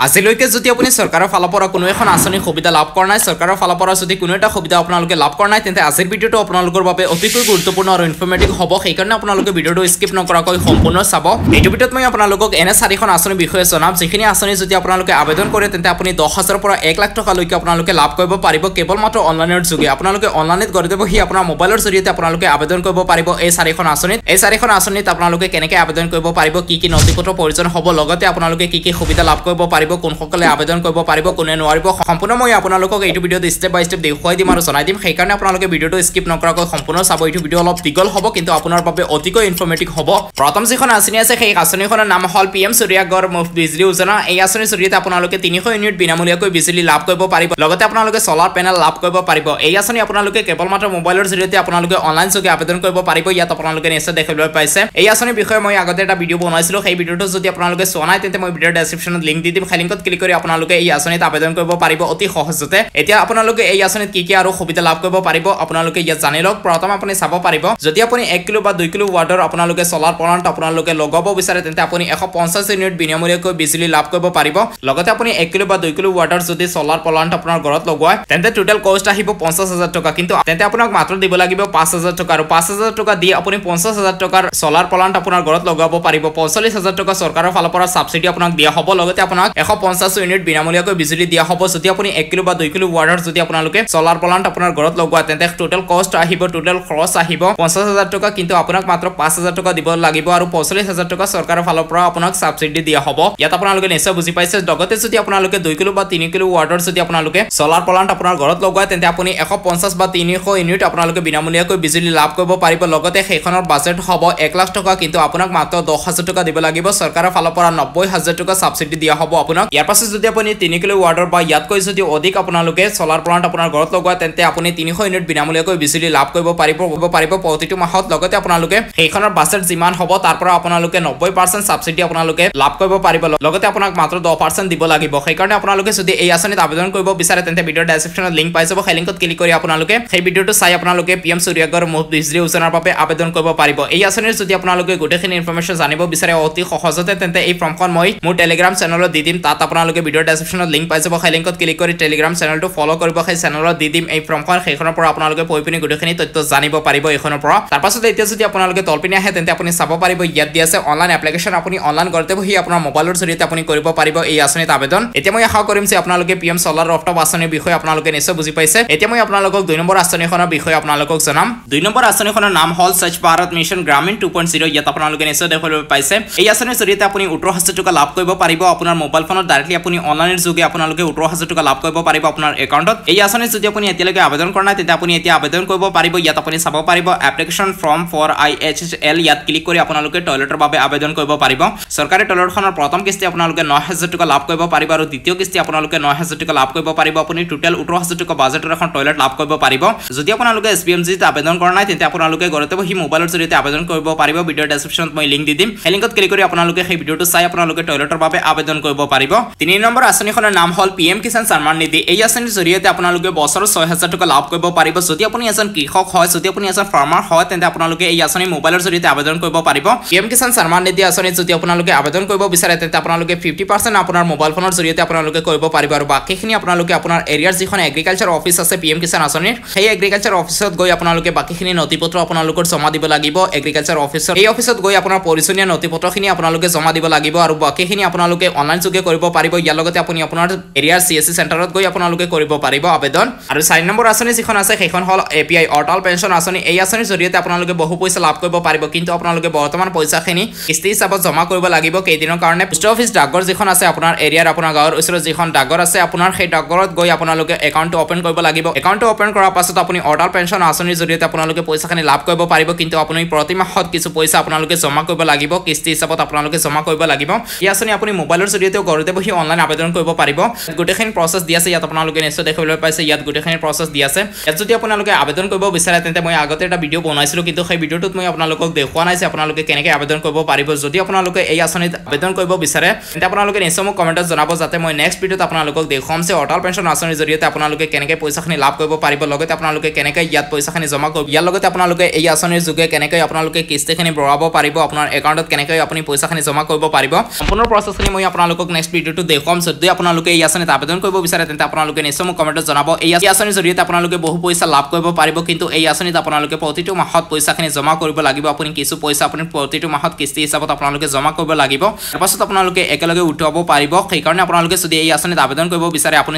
আজিলৈকে যদি আপুনি চৰকাৰৰ ফালৰ পৰা কোনো এখন আঁচনি সুবিধা লাভ কৰা নাই চৰকাৰৰ ফালৰ পৰা যদি কোনো এটা সুবিধা আপোনালোকে লাভ কৰা নাই তেন্তে আজিৰ ভিডিঅটো আপোনালোকৰ বাবে অতিকৈ গুৰুত্বপূৰ্ণ আৰু ইনফৰমেটিভ হ'ব সেইকাৰণে আপোনালোকে ভিডিঅটো স্কিপ নকৰাকৈ সম্পূৰ্ণ চাব এই ভিডিঅ'ত মই আপোনালোকক এনে 4খন আঁচনিৰ বিষয়ে জনাম যিখিনি আঁচনি যদি আপোনালোকে আবেদন কৰে তেন্তে আপুনি 10,000 পৰা 1 লাখ টকা লৈকে আপোনালোকে লাভ কৰিব পাৰিব কেৱল মাত্ৰ অনলাইনৰ যোগে আপোনালোকে অনলাইনত ঘৰতে বহি আপোনাৰ মোবাইলৰ জৰিয়তে আপোনালোকে আবেদন কৰিব পাৰিব এই 4খন আঁচনিত এই 4খন আঁচনিত আপোনালোকে কেনেকৈ আবেদন কৰিব পাৰিব কি কি নথিপত্ৰ প্ৰয়োজন হ'ব লগতে আপোনালোকে কি কি সুবিধা লাভ কৰিব পাৰিব কোনসকলে আবেদন কৰিব পাৰিব কোনে নোৱাৰিব সম্পূৰ্ণ মই আপোনালোকক এই ভিডিঅ'ত ষ্টেপ বাই ষ্টেপ দেখুৱাই দিম আৰু জনাই দিম সেইকাৰণে আপোনালোকে ভিডিঅ'টো স্কিপ নকৰাকৈ সম্পূৰ্ণ চাব এই ভিডিঅ' অলপ দীঘল হ'ব কিন্তু আপোনাৰ বাবে অতিকৈ ইনফৰমেটিভ হ'ব প্ৰথম যিখন আঁচনি আছে সেই আঁচনিখনৰ নাম হ'ল PM সূৰ্যাগৰ মুফ্ত বিজলী যোজনা এই আঁচনিৰ জৰিয়তে আপোনালোকে 300 ইউনিট বিনামূলীয়াকৈ বিজলী লাভ কৰিব পাৰিব লগতে আপোনালোকে সোলাৰ পেনেল লাভ কৰিব পাৰিব এই আঁচনি আপোনালোকে কেৱল মাত্ৰ মোবাইলৰ জৰিয়তে আপোনালোকে অনলাইন যোগে আবেদন কৰিব পাৰিব ইয়াত আপোনালোকে নিশ্চয় দেখিবলৈ পাইছে এই আঁচনিৰ বিষয়ে মই আগতে এটা ভিডিঅ' বনাইছিলো সেই ভিডিঅ'টো যদি আপোনালোকে চোৱা নাই তেন্তে মই ভিডিঅ'ৰ ডেসক্ৰিপচনত লিংক দি দিম সেই লিংকত ক্লিক কৰি আপোনালোকে এই আঁচনিত আবেদন কৰিব পাৰিব অতি সহজতে এতিয়া আপোনালোকে এই আঁচনিত কি কি আৰু সুবিধা লাভ কৰিব পাৰিব আপোনালোকে ইয়াত জানি লওক প্ৰথম আপুনি চাব পাৰিব যদি আপুনি 1 কিলো বা 2 কিলো ৱাটৰ আপোনালোকে সোলাৰ প্লান্ট আপোনালোকে লগাব বিচাৰে তেন্তে আপুনি 150 ইউনিট বিনামূলীয়াকৈ বিজলী লাভ কৰিব পাৰিব লগতে আপুনি 1 কিলো বা 2 কিলো ৱাটৰ যদি সোলাৰ প্লান্ট আপোনাৰ ঘৰত লগোৱায় তেন্তে টোটাল কষ্ট আহিব 50,000 টকা কিন্তু তেন্তে আপোনাক মাত্ৰ দিব লাগিব 5,000 টকা আৰু 5,000 টকা দি আপুনি 50,000 টকাৰ সোলাৰ প্লান্ট আপোনাৰ ঘৰত লগাব পাৰিব 45,000 টকা চৰকাৰৰ ফালৰ পৰা সাবসিডি আপোনাক দিয়া হ'ব লগতে আপোনাক 150 ইউনিট বিনামূলীয়াকৈ বিজলী দিয়া হ'ব যদি আপুনি 1 কিলো বা 2 কিলো ৱাটৰ যদি আপোনালোকে সোলাৰ প্লান্ট আপোনাৰ ঘৰত লগোৱা তেন্তে টোটাল কষ্ট আহিব টোটাল খৰচ আহিব 50,000 টকা কিন্তু আপোনাক মাত্ৰ 5,000 টকা দিব লাগিব আৰু 45,000 টকা চৰকাৰৰ ফালৰ পৰা আপোনাক সাবসিডি দিয়া হ'ব ইয়াত আপোনালোকে নিশ্চয় বুজি পাইছে লগতে যদি আপোনালোকে 2 কিলো বা 3 কিলো ৱাটৰ যদি আপোনালোকে সোলাৰ প্লান্ট আপোনাৰ ঘৰত লগোৱা তেন্তে আপুনি 150 বা 300 ইউনিট আপোনালোকে বিনামূলীয়াকৈ বিজলী লাভ কৰিব পাৰিব লগতে সেইখনৰ বাজেট হ'ব 1 লাখ টকা কিন্তু আপোনাক মাত্ৰ 10,000 টকা দিব লাগিব চৰকাৰৰ ফালৰ পৰা 90,000 টকা সাবসিডি দিয়া হ'ব আপোনাক ইয়াৰ পাছত যদি আপুনি 3 কিলো ৱাটৰ বা ইয়াতকৈ যদি অধিক আপোনালোকে সোলাৰ প্লান্ট আপোনাৰ ঘৰত লগোৱা তেন্তে আপুনি 300 ইউনিট বিনামূলীয়াকৈ বিজলী লাভ কৰিব পাৰিব প্ৰতিটো মাহত লগতে আপোনালোকে সেইখনৰ বাজেট যিমান হ'ব তাৰ পৰা আপোনালোকে 90% সাবসিডি আপোনালোকে লাভ কৰিব পাৰিব লগতে আপোনাক মাত্ৰ 10% দিব লাগিব সেইকাৰণে আপোনালোকে যদি এই আঁচনিত আবেদন কৰিব বিচাৰে তেন্তে ভিডিঅ'ৰ ডেসক্ৰিপচনত লিংক পাই যাব সেই লিংকত ক্লিক কৰি আপোনালোকে সেই ভিডিঅ'টো চাই আপোনালোকে PM সূৰ্যাগৰ মুফ্ত বিজলী যোজনাৰ বাবে আবেদন কৰিব পাৰিব এই আঁচনিৰ যদি আপোনালোকে গোটেইখিনি ইনফৰমেশন জানিব বিচাৰে অতি সহজতে তেন্তে এই ফৰ্মখন মই মোৰ টেলিগ্ৰাম চেনেলত দি দিম তাত আপোনালোকে ভিডিঅ'ৰ ডেসক্ৰিপচনত লিংক পাই যাব সেই লিংকত ক্লিক কৰি টেলিগ্ৰাম চেনেলটো ফলো কৰিব সেই চেনেলত দি দিম এই ফৰ্মখন সেইখনৰ পৰা আপোনালোকে পঢ়ি পিনি গোটেইখিনি তথ্য জানিব পাৰিব এইখনৰ পৰা তাৰ পাছত এতিয়া যদি আপোনালোকে তলপিনে আহে তেন্তে আপুনি চাব পাৰিব ইয়াত দি আছে অনলাইন এপ্লিকেশন আপুনি অনলাইন ঘৰতে বহি আপোনাৰ মোবাইলৰ জৰিয়তে আপুনি কৰিব পাৰিব এই আঁচনিত আবেদন এতিয়া মই আশা কৰিম যে আপোনালোকে PM সোলাৰ ৰফটপ আঁচনিৰ বিষয়ে আপোনালোকে নিশ্চয় বুজি পাইছে এতিয়া মই আপোনালোকক 2 নম্বৰ আঁচনিখনৰ বিষয়ে আপোনালোকক জনাম 2 নম্বৰ আঁচনিখনৰ নাম হ'ল স্বচ্ছ ভাৰত মিছন গ্ৰামীণ 2.0 ইয়াত আপোনালোকে নিশ্চয় দেখিবলৈ পাইছে এই আঁচনিৰ জৰিয়তে আপুনি 18,000 টকা লাভ কৰিব পাৰিব আপোনাৰ মোবাইল ফোনত ডাইৰেক্টলি আপুনি অনলাইনৰ যোগে আপোনালোকে 18,000 টকা লাভ কৰিব পাৰিব আপোনাৰ একাউণ্টত এই আঁচনিত যদি আপুনি এতিয়ালৈকে আবেদন কৰা নাই তেন্তে আপুনি এতিয়া আবেদন কৰিব পাৰিব ইয়াত আপুনি চাব পাৰিব এপ্লিকেশন ফৰ্ম ফৰ IHL ইয়াত ক্লিক কৰি আপোনালোকে টয়লেটৰ বাবে আবেদন কৰিব পাৰিব চৰকাৰী টয়লেটখনৰ প্ৰথম কিস্তি আপোনালোকে 9,000 টকা লাভ কৰিব পাৰিব আৰু দ্বিতীয় কিস্তি আপোনালোকে 9,000 টকা লাভ কৰিব পাৰিব আপুনি টোটাল 18,000 টকা বাজেটৰ এখন টয়লেট লাভ কৰিব পাৰিব যদি আপোনালোকে SBMG ত আবেদন কৰা নাই তেন্তে আপোনালোকে ঘৰতে বহি মোবাইলৰ জৰিয়তে আবেদন কৰিব পাৰিব ভিডিঅ'ৰ ডেসক্ৰিপচনত মই লিংক দি দিম সেই লিংকত ক্লিক কৰি আপোনালোকে সেই ভিডিঅ'টো চাই আপোনালোকে টয়লেটৰ বাবে আবেদন কৰিব পাৰিব 3 নম্বৰ আঁচনিখনৰ নাম হ'ল PM কিষাণ সন্মান নিধি এই আঁচনিৰ জৰিয়তে আপোনালোকে বছৰত 6,000 টকা লাভ কৰিব পাৰিব যদি আপুনি এজন কৃষক হয় যদি আপুনি এজন ফাৰ্মাৰ হয় তেন্তে আপোনালোকে এই আঁচনি মোবাইলৰ জৰিয়তে আবেদন কৰিব পাৰিব PM কিষাণ সন্মান নিধি আঁচনিত যদি আপোনালোকে আবেদন কৰিব বিচাৰে তেন্তে আপোনালোকে 50% আপোনাৰ মোবাইল ফোনৰ জৰিয়তে আপোনালোকে কৰিব পাৰিব আৰু বাকিখিনি আপোনালোকে আপোনাৰ এৰিয়াৰ যিখন এগ্ৰিকালচাৰ অফিচ আছে PM কিষাণ আঁচনিৰ সেই এগ্ৰিকালচাৰ অফিচত গৈ আপোনালোকে বাকিখিনি নথিপত্ৰ আপোনালোকৰ জমা দিব লাগিব এগ্ৰিকালচাৰ অফিচত এই অফিচত গৈ আপোনাৰ প্ৰয়োজনীয় নথিপত্ৰখিনি আপোনালোকে জমা দিব লাগিব আৰু বাকিখিনি আপোনালোকে অনলাইন যোগে কৰিব পাৰিব ইয়াৰ লগতে আপুনি আপোনাৰ এৰিয়াৰ CSC চেণ্টাৰত গৈ আপোনালোকে কৰিব পাৰিব আবেদন আৰু 4 নম্বৰ আঁচনি যিখন আছে সেইখন হ'ল API অটল পেঞ্চন আঁচনি এই আঁচনিৰ জৰিয়তে আপোনালোকে বহু পইচা লাভ কৰিব পাৰিব কিন্তু আপোনালোকে বৰ্তমান পইচাখিনি কিস্তি হিচাপত জমা কৰিব লাগিব কেইদিনৰ কাৰণে পোষ্ট অফিচ ডাকঘৰ যিখন আছে আপোনাৰ এৰিয়াৰ আপোনাৰ গাঁৱৰ ওচৰত যিখন ডাকঘৰ আছে আপোনাৰ সেই ডাকঘৰত গৈ আপোনালোকে একাউণ্টটো ওপেন কৰিব লাগিব একাউণ্টটো ওপেন কৰাৰ পাছত আপুনি অটল পেঞ্চন আঁচনিৰ জৰিয়তে আপোনালোকে পইচাখিনি লাভ কৰিব পাৰিব কিন্তু আপুনি প্ৰতি মাহত কিছু পইচা আপোনালোকে জমা কৰিব লাগিব কিস্তি হিচাপত আপোনালোকে জমা কৰিব লাগিব এই আঁচনি আপুনি মোবাইলৰ জৰিয়তে ঘৰতে বহি অনলাইন আবেদন কৰিব পাৰিব গোটেইখিনি প্ৰসেছ দি আছে ইয়াত আপোনালোকে নিশ্চয় দেখিবলৈ পাইছে ইয়াত গোটেইখিনি প্ৰসেছ দি আছে ইয়াত যদি আপোনালোকে আবেদন কৰিব বিচাৰে তেন্তে মই আগতে এটা ভিডিঅ' বনাইছিলো কিন্তু সেই ভিডিঅ'টোত মই আপোনালোকক দেখুওৱা নাই যে আপোনালোকে কেনেকৈ আবেদন কৰিব পাৰিব যদি আপোনালোকে এই আঁচনিত আবেদন কৰিব বিচাৰে তেন্তে আপোনালোকে নিশ্চয় মোক কমেণ্টত জনাব যাতে মই নেক্সট ভিডিঅ'ত আপোনালোকক দেখুৱাম যে অটল পেঞ্চন আঁচনিৰ জৰিয়তে আপোনালোকে কেনেকৈ পইচাখিনি লাভ কৰিব পাৰিব লগতে আপোনালোকে কেনেকৈ ইয়াত পইচাখিনি জমা কৰিব ইয়াৰ লগতে আপোনালোকে এই আঁচনিৰ যোগে কেনেকৈ আপোনালোকে কিস্তিখিনি ভৰাব পাৰিব আপোনাৰ একাউণ্টত কেনেকৈ আপুনি পইচাখিনি জমা কৰিব পাৰিব সম্পূৰ্ণ প্ৰচেছখিনি মই আপোনালোকক নেক্সট ভিডিওটো দেখুৱাম যদি আপোনালোকে এই আঁচনিত আবেদন কৰিব বিচাৰে তেন্তে আপোনালোকে নিশ্চয় মোক কমেণ্টত জনাব এই আঁচনিৰ জৰিয়তে আপোনালোকে বহু পইচা লাভ কৰিব পাৰিব কিন্তু এই আঁচনিত আপোনালোকে প্ৰতিটো মাহত পইচাখিনি জমা কৰিব লাগিব আপুনি কিছু পইচা আপুনি প্ৰতিটো মাহত কিস্তি হিচাপত আপোনালোকে জমা কৰিব লাগিব তাৰপাছত আপোনালোকে একেলগে উঠাব পাৰিব সেইকাৰণে আপোনালোকে যদি এই আঁচনিত আবেদন কৰিব বিচাৰে আপুনি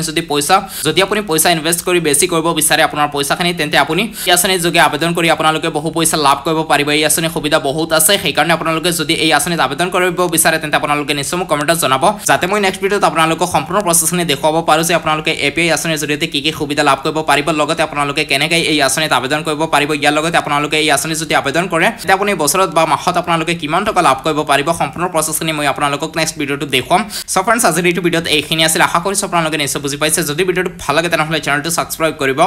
যদি আপুনি পইচা ইনভেষ্ট কৰি বেছি কৰিব বিচাৰে আপোনাৰ পইচাখিনি তেন্তে আপুনি এই আঁচনিৰ যোগে আবেদন কৰি আপোনালোকে বহু পইচা লাভ কৰিব পাৰিব এই আঁচনিৰ সুবিধা বহুত আছে সেইকাৰণে আপোনালোকে যদি এই আঁচনিত আবেদন কৰিব বিচাৰে তেন্তে আপোনালোকে নিশ্চয় মোক কমেণ্টত জনাব যাতে মই নেক্সট ভিডিঅ'ত আপোনালোকক সম্পূৰ্ণ প্ৰচেছখিনি দেখুৱাব পাৰোঁ যে আপোনালোকে এপিআই আঁচনিৰ জৰিয়তে কি সুবিধা লাভ কৰিব পাৰিব লগতে আপোনালোকে কেনেকৈ এই আঁচনিত আবেদন কৰিব পাৰিব ইয়াৰ লগতে আপোনালোকে এই আঁচনিত যদি আবেদন কৰে তেতিয়া আপুনি বছৰত বা মাহত আপোনালোকে কিমান টকা লাভ কৰিব পাৰিব সম্পূৰ্ণ প্ৰচেছখিনি মই আপোনালোকক নেক্সট ভিডিঅ'টো দেখুৱাম সো ফ্ৰেণ্ডছ আজিৰ এই ভিডিঅ'ত এইখিনি আছিল আশা কৰিছোঁ আপোনালোকে নিশ্চয় বুজি পাইছে যদি ভিডিঅ'টো ভাল লাগে তেনেহ'লে চেনেলটো সাবস্ক্ৰাইব কৰিব